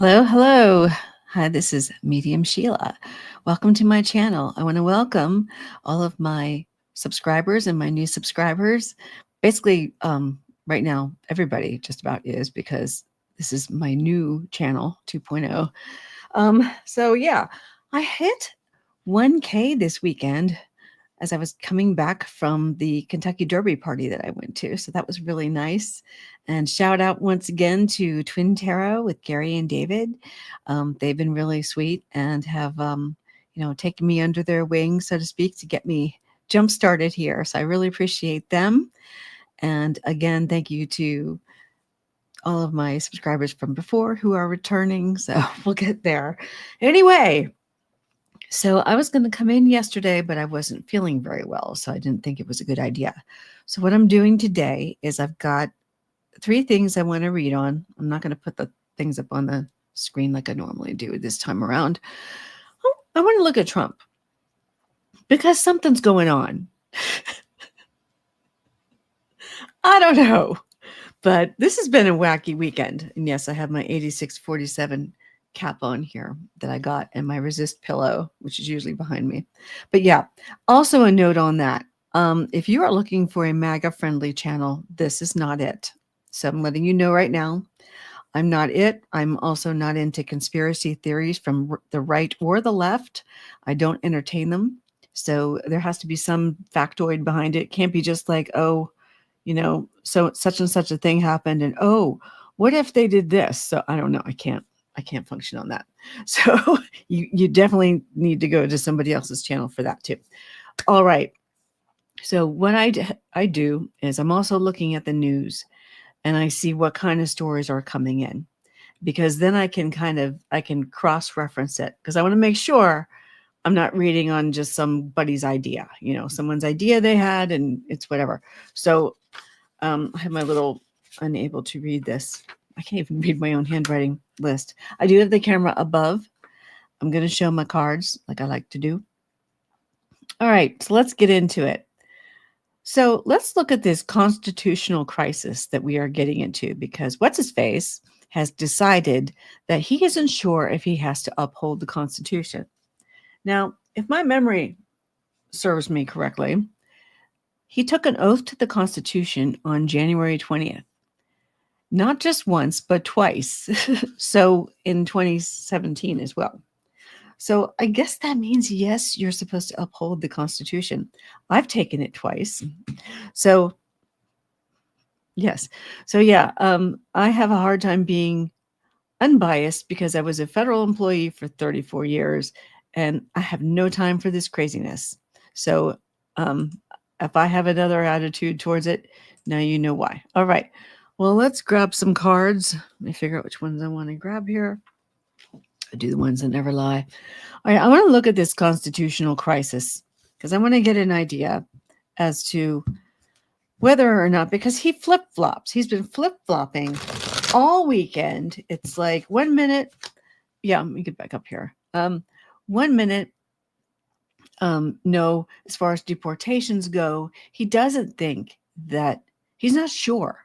Hello, hello. Hi, this is Medium Sheilah. Welcome to my channel. I want to welcome all of my subscribers and my new subscribers. Basically, right now, everybody just about is because this is my new channel 2.0. So yeah, I hit 1K this weekend as I was coming back from the Kentucky Derby party that I went to. So that was really nice. And shout out once again to Twin Tarot with Gary and David. They've been really sweet and have, taken me under their wing, so to speak, to get me jump started here. So I really appreciate them. And again, thank you to all of my subscribers from before who are returning. So we'll get there. Anyway, so I was going to come in yesterday, but I wasn't feeling very well, so I didn't think it was a good idea. So what I'm doing today is I've got 3 things I want to read on. I'm not going to put the things up on the screen like I normally do this time around. I want to look at Trump because something's going on. I don't know, but this has been a wacky weekend. And yes, I have my 8647 cap on here that I got and my resist pillow, which is usually behind me. But yeah, also a note on that. If you are looking for a MAGA friendly channel, this is not it. So I'm letting you know right now, I'm not it. I'm also not into conspiracy theories from the right or the left. I don't entertain them. So there has to be some factoid behind it. It can't be just like, oh, so such and such a thing happened and oh, what if they did this? So I don't know. I can't function on that. So you definitely need to go to somebody else's channel for that too. All right. So what I do is I'm also looking at the news and I see what kind of stories are coming in, because then I can cross-reference it, because I want to make sure I'm not reading on just somebody's idea, someone's idea they had and it's whatever. So I have my little unable to read this. I can't even read my own handwriting list. I do have the camera above. I'm going to show my cards like I like to do. All right, so let's get into it. So let's look at this constitutional crisis that we are getting into, because what's-his-face has decided that he isn't sure if he has to uphold the Constitution. Now, if my memory serves me correctly, he took an oath to the Constitution on January 20th. Not just once, but twice. So in 2017 as well. So I guess that means, yes, you're supposed to uphold the Constitution. I've taken it twice. So yes. So yeah, I have a hard time being unbiased because I was a federal employee for 34 years and I have no time for this craziness. So if I have another attitude towards it, now you know why. All right. Well, let's grab some cards. Let me figure out which ones I want to grab here. I do the ones that never lie. All right, I want to look at this constitutional crisis because I want to get an idea as to whether or not, because he flip-flops. He's been flip-flopping all weekend. It's like 1 minute. Yeah, let me get back up here. 1 minute. No, as far as deportations go, he doesn't think that, he's not sure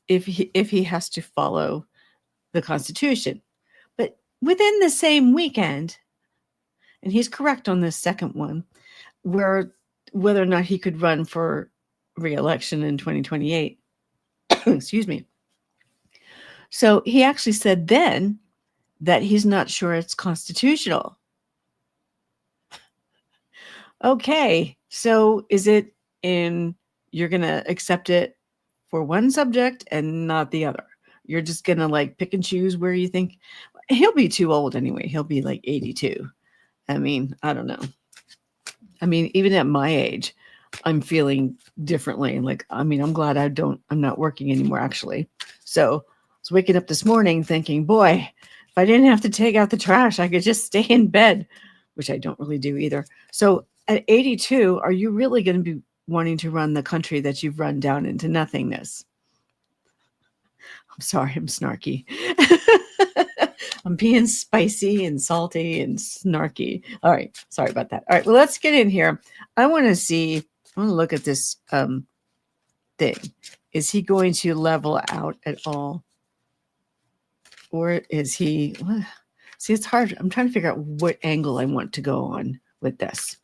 if he has to follow the Constitution. But within the same weekend, and he's correct on this second one, where whether or not he could run for re-election in 2028. Excuse me. So he actually said then that he's not sure it's constitutional. Okay, so is it you're going to accept it for one subject and not the other? You're just going to like pick and choose where you think he'll be too old anyway. He'll be like 82. I mean, I don't know. I mean, even at my age, I'm feeling differently. Like, I mean, I'm glad I'm not working anymore, actually. So I was waking up this morning thinking, boy, if I didn't have to take out the trash, I could just stay in bed, which I don't really do either. So at 82, are you really going to be wanting to run the country that you've run down into nothingness? I'm sorry, I'm snarky. I'm being spicy and salty and snarky. All right. Sorry about that. All right. Well, let's get in here. I want to look at this thing. Is he going to level out at all? Or is he, see, it's hard. I'm trying to figure out what angle I want to go on with this.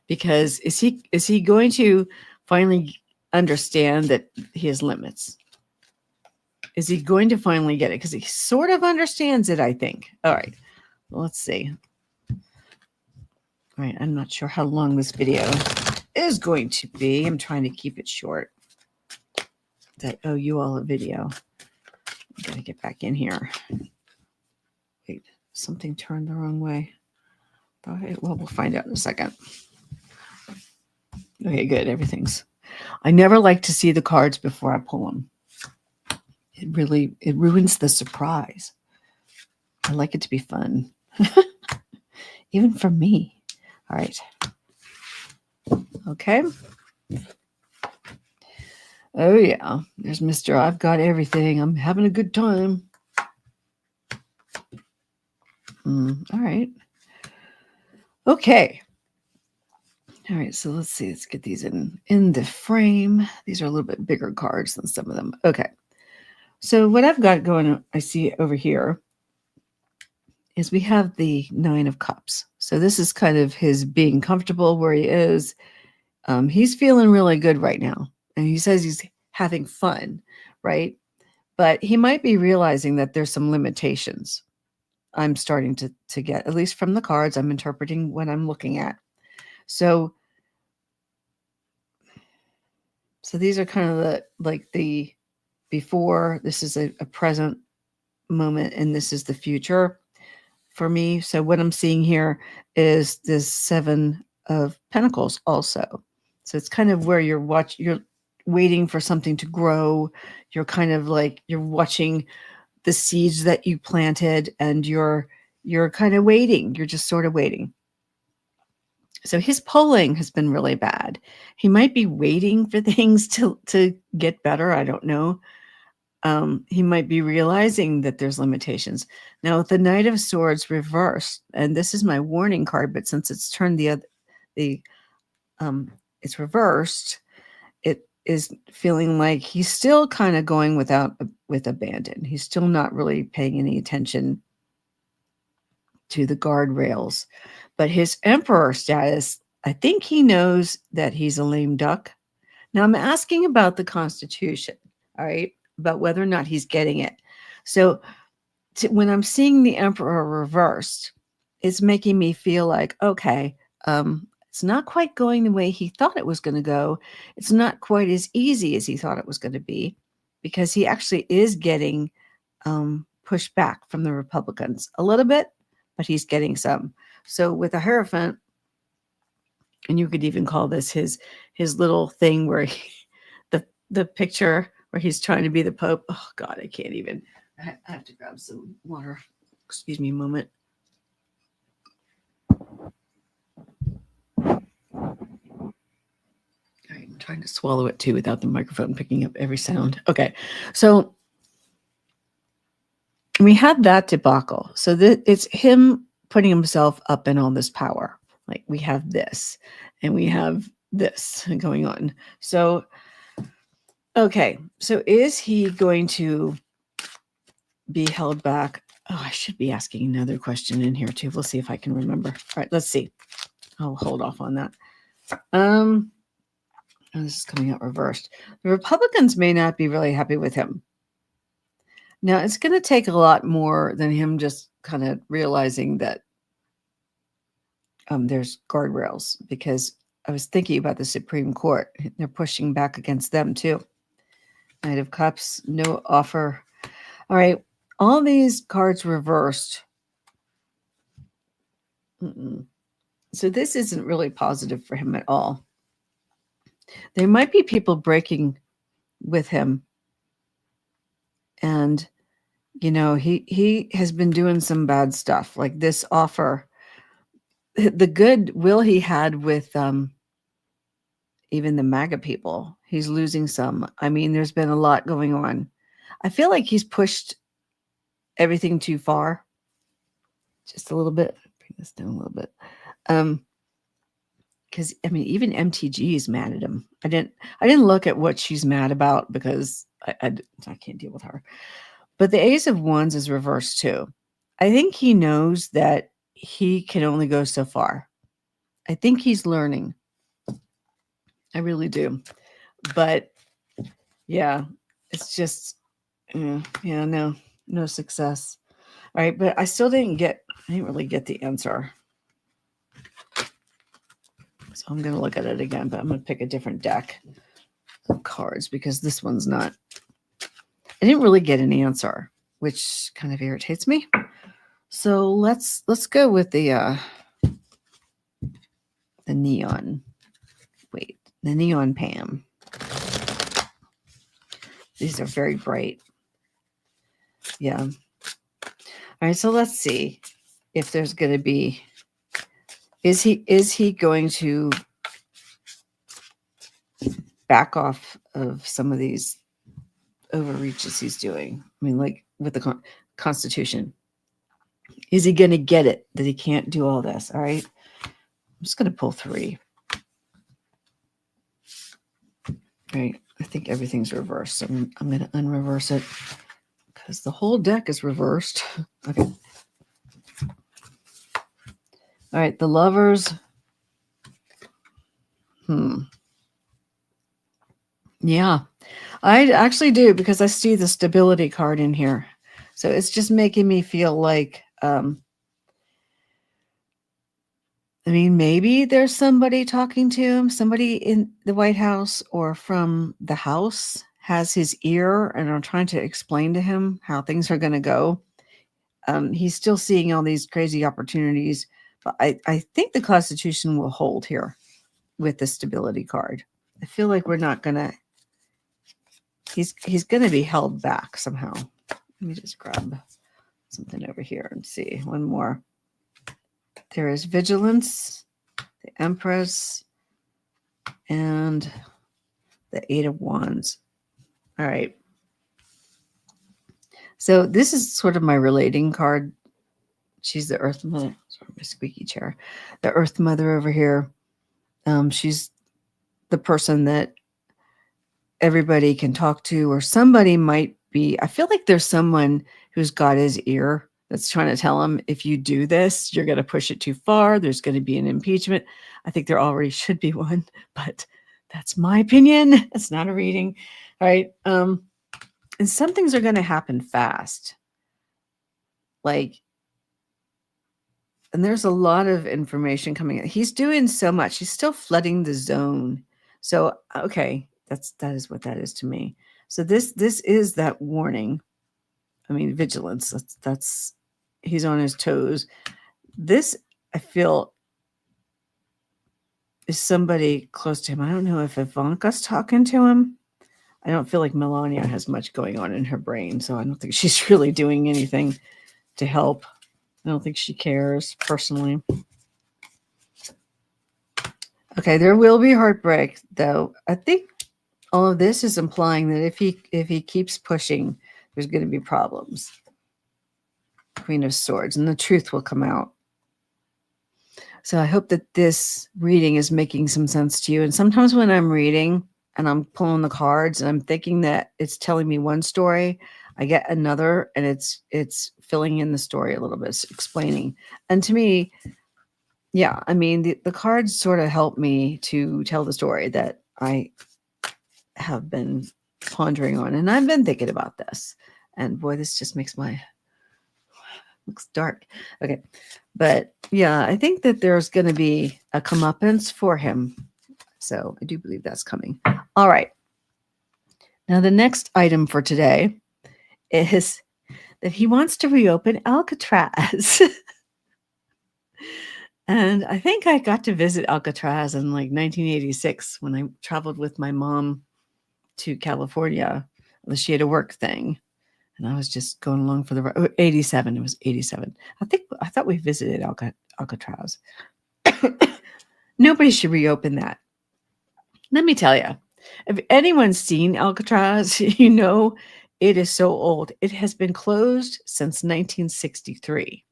Because is he going to finally understand that he has limits? Is he going to finally get it? Because he sort of understands it, I think. All right, well, let's see. All right, I'm not sure how long this video is going to be. I'm trying to keep it short. I owe you all a video. I gotta get back in here. Wait, something turned the wrong way. All right, well, we'll find out in a second. Okay, good. Everything's. I never like to see the cards before I pull them. It ruins the surprise. I like it to be fun. Even for me. All right. Okay. Oh, yeah. There's Mr. I've got everything. I'm having a good time. All right. Okay. All right. So let's see. Let's get these in the frame. These are a little bit bigger cards than some of them. Okay. So what I've got going, I see over here, is we have the 9 of Cups. So this is kind of his being comfortable where he is. He's feeling really good right now. And he says he's having fun, right? But he might be realizing that there's some limitations. I'm starting to get, at least from the cards, I'm interpreting what I'm looking at. So these are kind of the before, this is a present moment, and this is the future for me. So what I'm seeing here is this 7 of Pentacles also. So it's kind of where you're waiting for something to grow. You're kind of like, you're watching the seeds that you planted, and you're kind of waiting. You're just sort of waiting. So his polling has been really bad. He might be waiting for things to get better. I don't know. He might be realizing that there's limitations. Now, with the Knight of Swords reversed, and this is my warning card, but since it's turned it's reversed, it is feeling like he's still kind of going with abandon. He's still not really paying any attention to the guardrails. But his Emperor status, I think he knows that he's a lame duck. Now, I'm asking about the Constitution, all right, about whether or not he's getting it. So when I'm seeing the Emperor reversed, it's making me feel like, okay, it's not quite going the way he thought it was going to go. It's not quite as easy as he thought it was going to be, because he actually is getting pushed back from the Republicans a little bit, but he's getting some. So with a Hierophant, and you could even call this his little thing where the picture where he's trying to be the Pope. Oh God, I can't even. I have to grab some water. Excuse me a moment. All right, I'm trying to swallow it too without the microphone picking up every sound. Okay, so we had that debacle. So it's him putting himself up in all this power. Like we have this and we have this going on. So, okay. So is he going to be held back? Oh, I should be asking another question in here too. We'll see if I can remember. All right, let's see. I'll hold off on that. Oh, this is coming out reversed. The Republicans may not be really happy with him. Now, it's going to take a lot more than him just kind of realizing that there's guardrails, because I was thinking about the Supreme Court. They're pushing back against them too. Knight of Cups, no offer. All right, all these cards reversed. So this isn't really positive for him at all. There might be people breaking with him. And, you know, he has been doing some bad stuff, like this offer. The goodwill he had with even the MAGA people, he's losing some. I mean, there's been a lot going on. I feel like he's pushed everything too far. Just a little bit. Bring this down a little bit. Because I mean, even MTG is mad at him. I didn't look at what she's mad about, because I can't deal with her. But the Ace of Wands is reversed too. I think he knows that he can only go so far. I think he's learning. I really do. But yeah, it's just, yeah, no success. All right, but I didn't really get the answer. So I'm going to look at it again, but I'm going to pick a different deck of cards because this one's not, I didn't really get an answer, which kind of irritates me. So let's go with the neon. Wait, the neon Pam. These are very bright. Yeah. All right, so let's see if there's going to be, is he going to back off of some of these overreaches he's doing? I mean, like with the Constitution. Is he going to get it that he can't do all this? All right. I'm just going to pull 3. All right. I think everything's reversed. So I'm going to unreverse it because the whole deck is reversed. Okay. All right. The Lovers. Yeah, I actually do because I see the stability card in here. So it's just making me feel like, I mean, maybe there's somebody talking to him, somebody in the White House or from the House has his ear and are trying to explain to him how things are going to go. He's still seeing all these crazy opportunities, but I think the Constitution will hold here with the stability card. I feel like we're not going to, he's going to be held back somehow. Let me just grab something over here and see. One more. There is Vigilance, the Empress, and the 8 of Wands. All right. So this is sort of my relating card. She's the Earth Mother. Sorry, my squeaky chair. The Earth Mother over here. She's the person that everybody can talk to, or somebody might be. I feel like there's someone who's got his ear that's trying to tell him, if you do this, you're going to push it too far. There's going to be an impeachment. I think there already should be one, but that's my opinion. It's not a reading. All right. And some things are going to happen fast. Like, and there's a lot of information coming in. He's doing so much. He's still flooding the zone. So, okay, that is what that is to me. So this is that warning. I mean, vigilance. That's he's on his toes. This, I feel, is somebody close to him. I don't know if Ivanka's talking to him. I don't feel like Melania has much going on in her brain, so I don't think she's really doing anything to help. I don't think she cares personally. Okay, there will be heartbreak, though. I think all of this is implying that if he keeps pushing, there's going to be problems. Queen of Swords, and the truth will come out. So I hope that this reading is making some sense to you. And sometimes when I'm reading and I'm pulling the cards and I'm thinking that it's telling me one story, I get another, and it's filling in the story a little bit, it's explaining. And to me, yeah, I mean, the cards sort of help me to tell the story that I have been pondering on, and I've been thinking about this. And boy, this just makes my looks dark. Okay, but yeah, I think that there's going to be a comeuppance for him. So I do believe that's coming. All right. Now the next item for today is that he wants to reopen Alcatraz. And I think I got to visit Alcatraz in like 1986 when I traveled with my mom to California. She had a work thing, and I was just going along for the 87. It was 87. I thought we visited Alcatraz. Nobody should reopen that. Let me tell you, if anyone's seen Alcatraz, you know it is so old. It has been closed since 1963.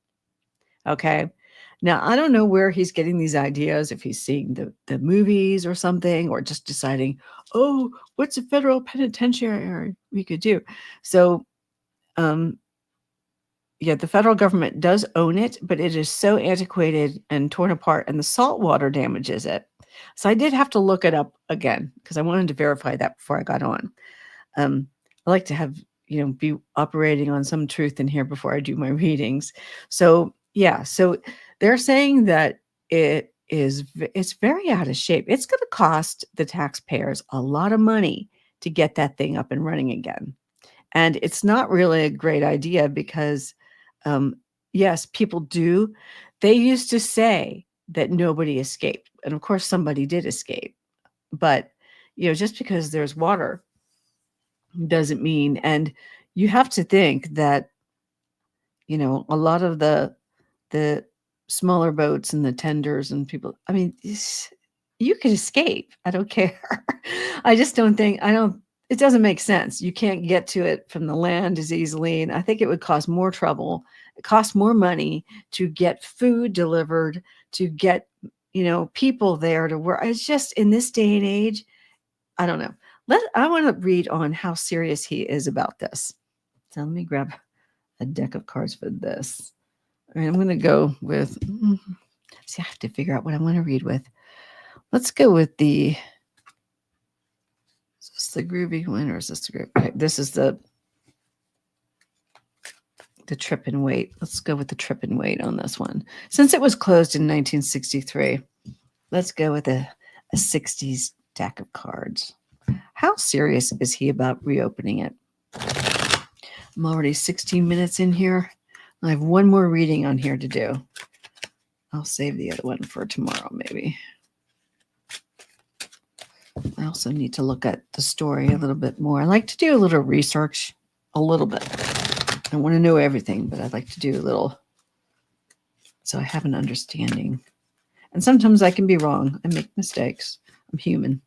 Okay. Now, I don't know where he's getting these ideas, if he's seeing the movies or something, or just deciding, oh, what's a federal penitentiary we could do? So yeah, the federal government does own it, but it is so antiquated and torn apart, and the salt water damages it. So I did have to look it up again because I wanted to verify that before I got on. I like to have, be operating on some truth in here before I do my readings. So yeah, so they're saying that it's very out of shape. It's going to cost the taxpayers a lot of money to get that thing up and running again. And it's not really a great idea because, um, yes, people do. They used to say that nobody escaped. And of course, somebody did escape. But, just because there's water doesn't mean, and you have to think that, a lot of the smaller boats and the tenders and people, I mean, you could escape. I don't care. I just don't think, it doesn't make sense. You can't get to it from the land as easily. And I think it would cause more trouble. It costs more money to get food delivered, to get, people there to work. It's just in this day and age, I don't know. I want to read on how serious he is about this. So let me grab a deck of cards for this. All right, I'm going to go with, see, I have to figure out what I want to read with. Let's go with is this the groovy one or is this the groovy? Okay, this is the trip and wait. Let's go with the trip and wait on this one. Since it was closed in 1963, let's go with a 60s deck of cards. How serious is he about reopening it? I'm already 16 minutes in here. I have one more reading on here to do. I'll save the other one for tomorrow, maybe. I also need to look at the story a little bit more. I like to do a little research, a little bit. I don't want to know everything, but I'd like to do a little so I have an understanding. And sometimes I can be wrong. I make mistakes. I'm human.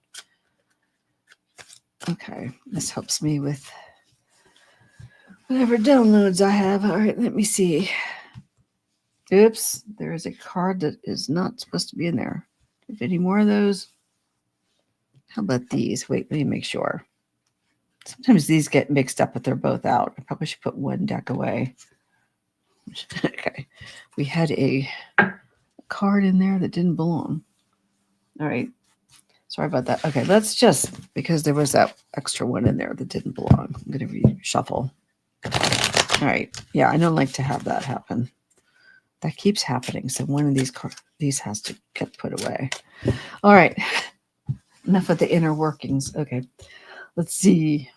Okay, this helps me with whatever downloads I have. All right, let me see. Oops, there is a card that is not supposed to be in there. Do you have any more of those? How about these? Wait, let me make sure. Sometimes these get mixed up, but they're both out. I probably should put one deck away. Okay, we had a card in there that didn't belong. All right, sorry about that. Okay, let's just, because there was that extra one in there that didn't belong, I'm going to reshuffle. All right, yeah, I don't like to have that happen. That keeps happening. So one of these has to get put away. All right, enough of the inner workings. Okay, let's see.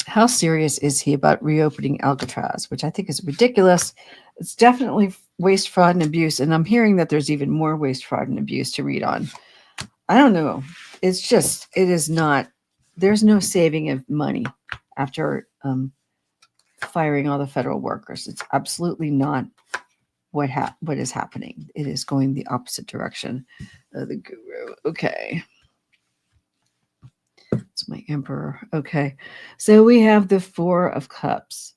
How serious is he about reopening Alcatraz, which I think is ridiculous. It's definitely waste, fraud, and abuse. And I'm hearing that there's even more waste, fraud, and abuse to read on. I don't know. It's just, it is not, there's no saving of money after firing all the federal workers. It's absolutely not what is happening. It is going the opposite direction of the guru. Okay. It's my emperor. Okay. So we have the Four of Cups.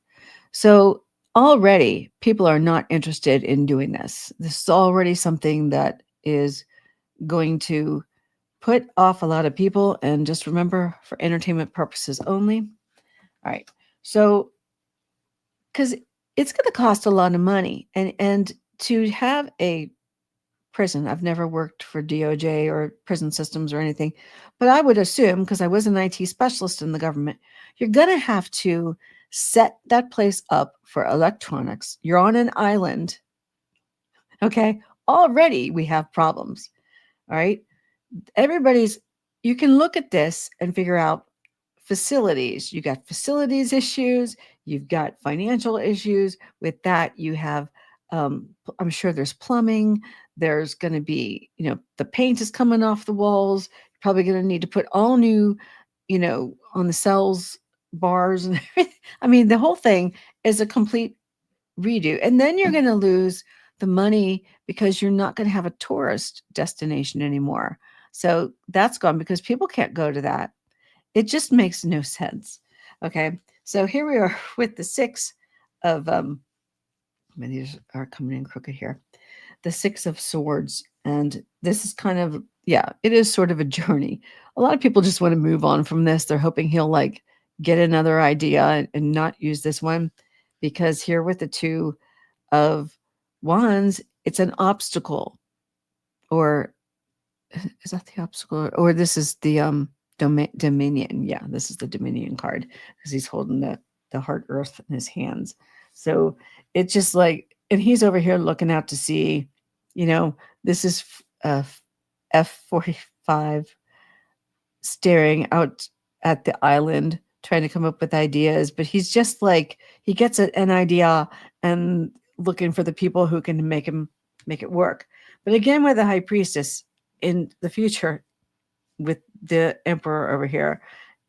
So already people are not interested in doing this. This is already something that is going to put off a lot of people. And just remember, for entertainment purposes only. All right. So, because it's going to cost a lot of money. And to have a prison, I've never worked for DOJ or prison systems or anything, but I would assume, because I was an IT specialist in the government, you're going to have to set that place up for electronics. You're on an island. Okay. Already we have problems. All right. You can look at this and figure out facilities. You got facilities issues. You've got financial issues. With that, you have, I'm sure there's plumbing. There's going to be, the paint is coming off the walls. You're probably going to need to put all new, on the cells, bars, and everything. I mean, the whole thing is a complete redo. And then you're going to lose the money because you're not going to have a tourist destination anymore. So that's gone because people can't go to that. It just makes no sense. Okay. So here we are with the Six of, these are coming in crooked here. The Six of Swords. And this is kind of, it is sort of a journey. A lot of people just want to move on from this. They're hoping he'll get another idea and not use this one, because here with the Two of Wands, it's an obstacle, or is that the obstacle, or this is the Dominion. Yeah, this is the Dominion card, because he's holding the heart earth in his hands. So it's just like, and he's over here looking out to sea. This is F-45 staring out at the island, trying to come up with ideas. But he's just like, he gets an idea and looking for the people who can make it work. But again, with the High Priestess in the future, with the Emperor over here,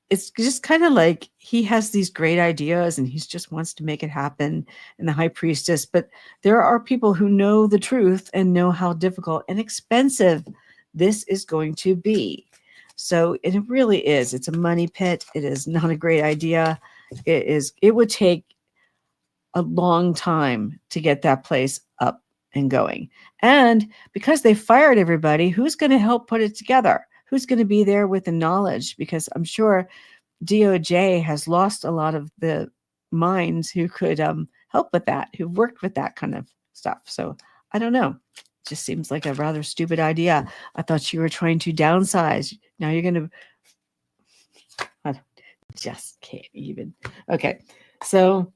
it's just kind of like he has these great ideas and he just wants to make it happen, and the High Priestess. But there are people who know the truth and know how difficult and expensive this is going to be. So it really is. It's a money pit. It is not a great idea. It would take a long time to get that place up and going. And because they fired everybody, who's going to help put it together? Who's going to be there with the knowledge? Because I'm sure DOJ has lost a lot of the minds who could help with that, who worked with that kind of stuff. So I don't know. It just seems like a rather stupid idea. I thought you were trying to downsize. Now you're going to... I just can't even. Okay. So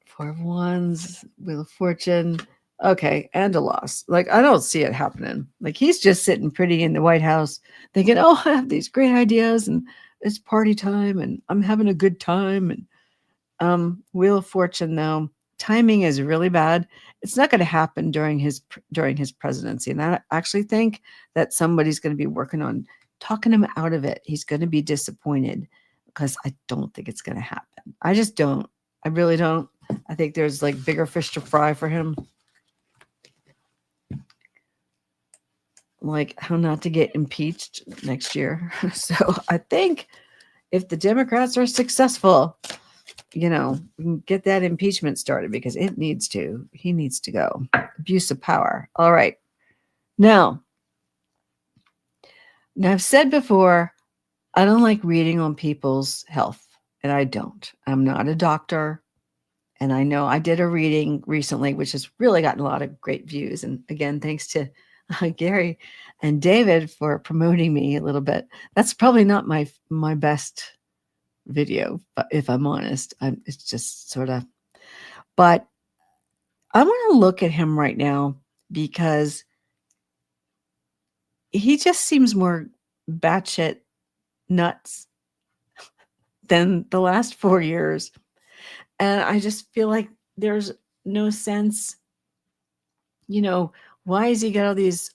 Four of Wands, Wheel of Fortune. Okay, and a loss. Like, I don't see it happening. Like, he's just sitting pretty in the White House thinking, oh, I have these great ideas and it's party time and I'm having a good time. And Wheel of Fortune, though, timing is really bad. It's not going to happen during his presidency. And I actually think that somebody's going to be working on talking him out of it. He's going to be disappointed because I don't think it's going to happen. I just don't. I really don't. I think there's like bigger fish to fry for him. Like how not to get impeached next year. So I think if the Democrats are successful, we can get that impeachment started, because it needs to. He needs to go. Abuse of power. All right. Now I've said before, I don't like reading on people's health, and I don't. I'm not a doctor. And I know I did a reading recently, which has really gotten a lot of great views. And again, thanks to Gary and David for promoting me a little bit. That's probably not my best video, but if I'm honest, it's just sort of. But I want to look at him right now because he just seems more batshit nuts than the last 4 years. And I just feel like there's no sense, why has he got all these,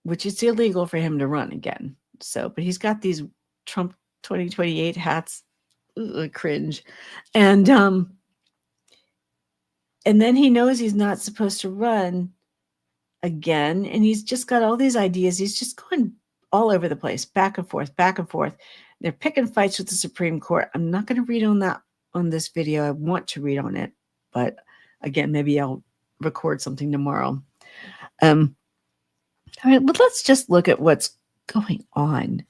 which it's illegal for him to run again. So, but he's got these Trump 2028 hats, cringe. And then he knows he's not supposed to run again. And he's just got all these ideas. He's just going all over the place, back and forth, back and forth. They're picking fights with the Supreme Court. I'm not going to read on that on this video. I want to read on it, but again, maybe I'll record something tomorrow. All right, but let's just look at what's going on.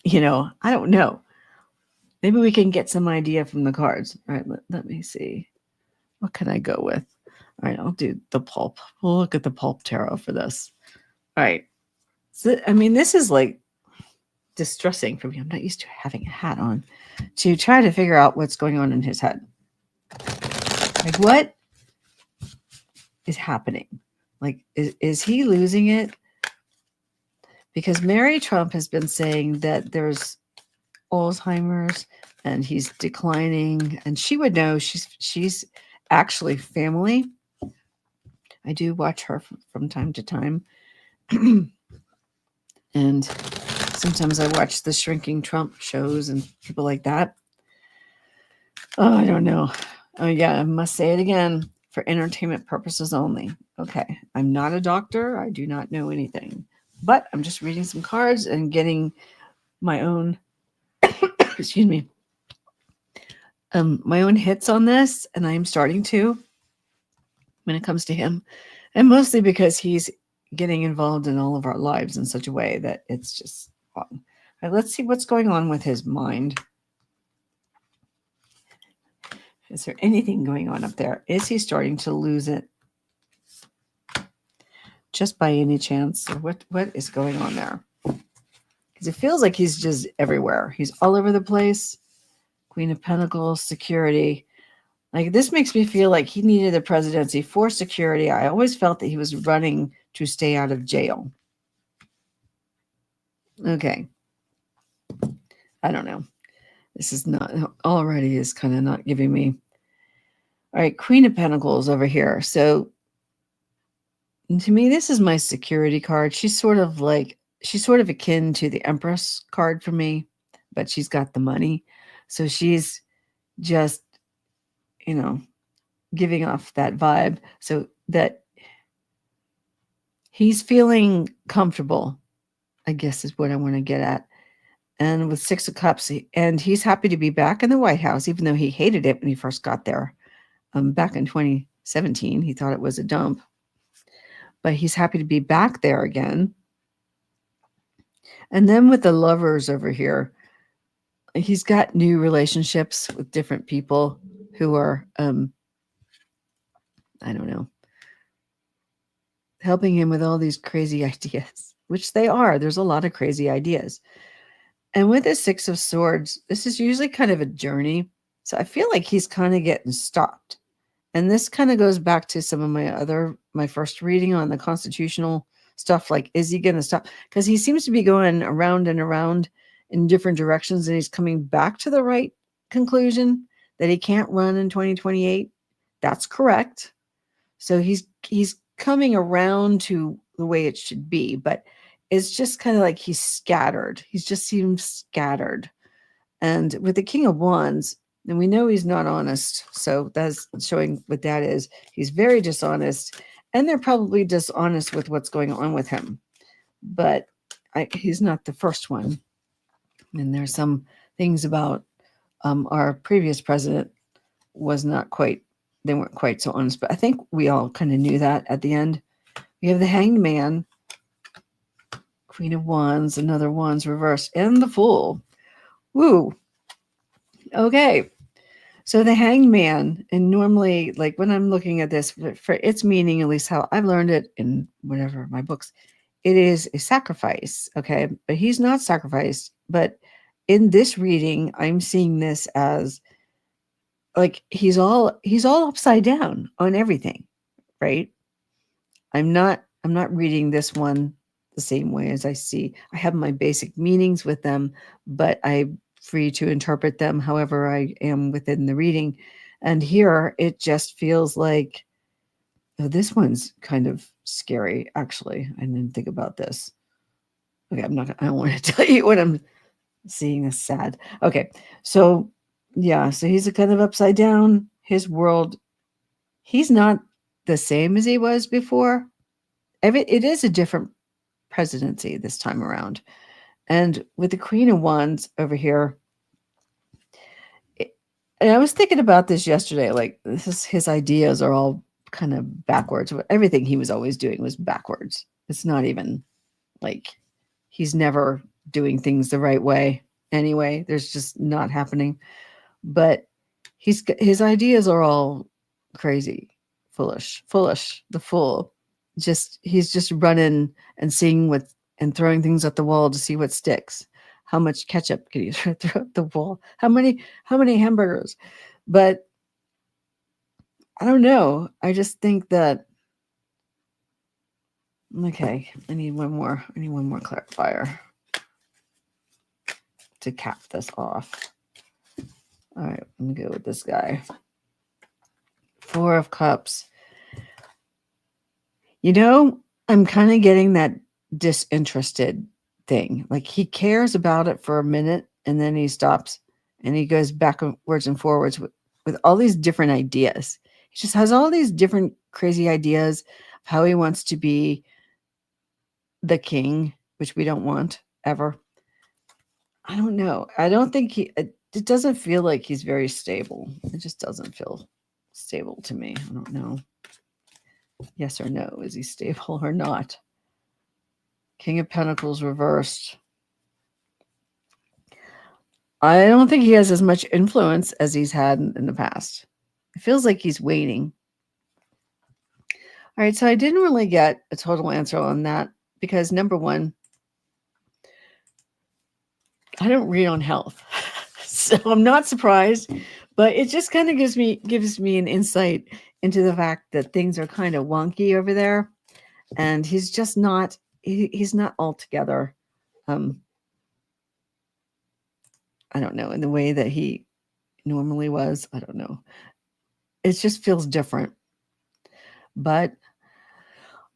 I don't know. Maybe we can get some idea from the cards. All right, let me see. What can I go with? All right, I'll do the pulp. We'll look at the pulp tarot for this. All right. So, this is like distressing for me. I'm not used to having a hat on, to try to figure out what's going on in his head. Like, what is happening? Like, is he losing it? Because Mary Trump has been saying that there's Alzheimer's and he's declining, and she would know. She's actually family. I do watch her from time to time. And sometimes I watch the Shrinking Trump shows and people like that. Oh, I don't know. Oh, yeah, I must say it again. For entertainment purposes only. Okay, I'm not a doctor. I do not know anything. But I'm just reading some cards and getting my own, excuse me, my own hits on this. And I am starting to, when it comes to him. And mostly because he's getting involved in all of our lives in such a way that it's just wrong. All right, let's see what's going on with his mind. Is there anything going on up there? Is he starting to lose it? Just by any chance? Or what is going on there? Because it feels like he's just everywhere. He's all over the place. Queen of Pentacles, security. Like, this makes me feel like he needed the presidency for security. I always felt that he was running to stay out of jail. Okay. I don't know. This is not, already is kind of not giving me. All right, Queen of Pentacles over here. So to me, this is my security card. She's sort of akin to the Empress card for me, but she's got the money. So she's just, giving off that vibe so that he's feeling comfortable, I guess is what I want to get at. And with 6 of Cups, and he's happy to be back in the White House, even though he hated it when he first got there. Back in 2017, he thought it was a dump. But he's happy to be back there again. And then with the Lovers over here, he's got new relationships with different people who are, I don't know, helping him with all these crazy ideas, which they are. There's a lot of crazy ideas. And with the 6 of Swords, this is usually kind of a journey. So I feel like he's kind of getting stopped. And this kind of goes back to some of my first reading on the constitutional stuff. Like, is he going to stop? Because he seems to be going around and around in different directions, and he's coming back to the right conclusion that he can't run in 2028. That's correct. So he's coming around to the way it should be, but it's just kind of like he's scattered. He just seems scattered. And with the King of Wands, and we know he's not honest. So that's showing what that is. He's very dishonest. And they're probably dishonest with what's going on with him. But he's not the first one. And there's some things about our previous president they weren't quite so honest. But I think we all kind of knew that at the end. We have the Hanged Man, Queen of Wands, another Wands reversed, and the Fool. Woo. Okay. So the Hanged Man, and normally, like when I'm looking at this, for its meaning, at least how I've learned it in whatever my books, it is a sacrifice. Okay. But he's not sacrificed. But in this reading, I'm seeing this as like he's all upside down on everything, right? I'm not reading this one the same way as I have my basic meanings with them, but I'm free to interpret them however I am within the reading. And here it just feels like, oh, this one's kind of scary, actually. I didn't think about this. Okay, I don't want to tell you what I'm seeing is sad. Okay, so yeah, so he's a kind of upside down. His world, he's not the same as he was before. It is a different presidency this time around. And with the Queen of Wands over here, and I was thinking about this yesterday, like his ideas are all kind of backwards. Everything he was always doing was backwards. It's not even like he's never doing things the right way anyway. There's just not happening. But his ideas are all crazy, foolish, the Fool. He's just running and seeing and throwing things at the wall to see what sticks. How much ketchup can you throw at the wall? How many hamburgers? But I don't know. I just think that, okay, I need one more clarifier to cap this off. All right, let me go with this guy. 4 of Cups. I'm kind of getting that disinterested thing. Like he cares about it for a minute and then he stops and he goes backwards and forwards with all these different ideas. He just has all these different crazy ideas of how he wants to be the king, which we don't want ever. I don't know. I don't think it doesn't feel like he's very stable. It just doesn't feel stable to me. I don't know. Yes or no? Is he stable or not? King of Pentacles reversed. I don't think he has as much influence as he's had in the past. It feels like he's waiting. All right, so I didn't really get a total answer on that because number one, I don't read on health. So I'm not surprised, but it just kind of gives me an insight into the fact that things are kind of wonky over there, and he's just not he's not altogether I don't know, in the way that he normally was. I don't know. It just feels different. But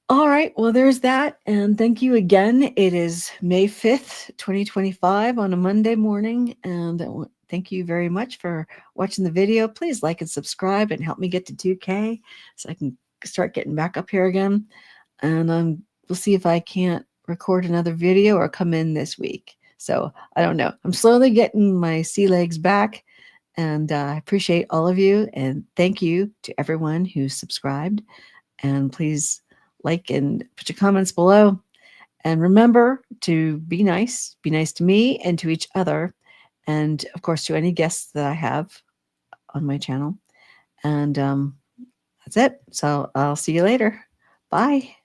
all right, well, there's that. And thank you again. It is May 5th, 2025 on a Monday morning. And thank you very much for watching the video. Please like and subscribe and help me get to 2K so I can start getting back up here again. And we'll see if I can't record another video or come in this week. So I don't know. I'm slowly getting my sea legs back. And I appreciate all of you. And thank you to everyone who subscribed. And please like and put your comments below. And remember to be nice to me and to each other. And of course, to any guests that I have on my channel. And that's it. So I'll see you later. Bye.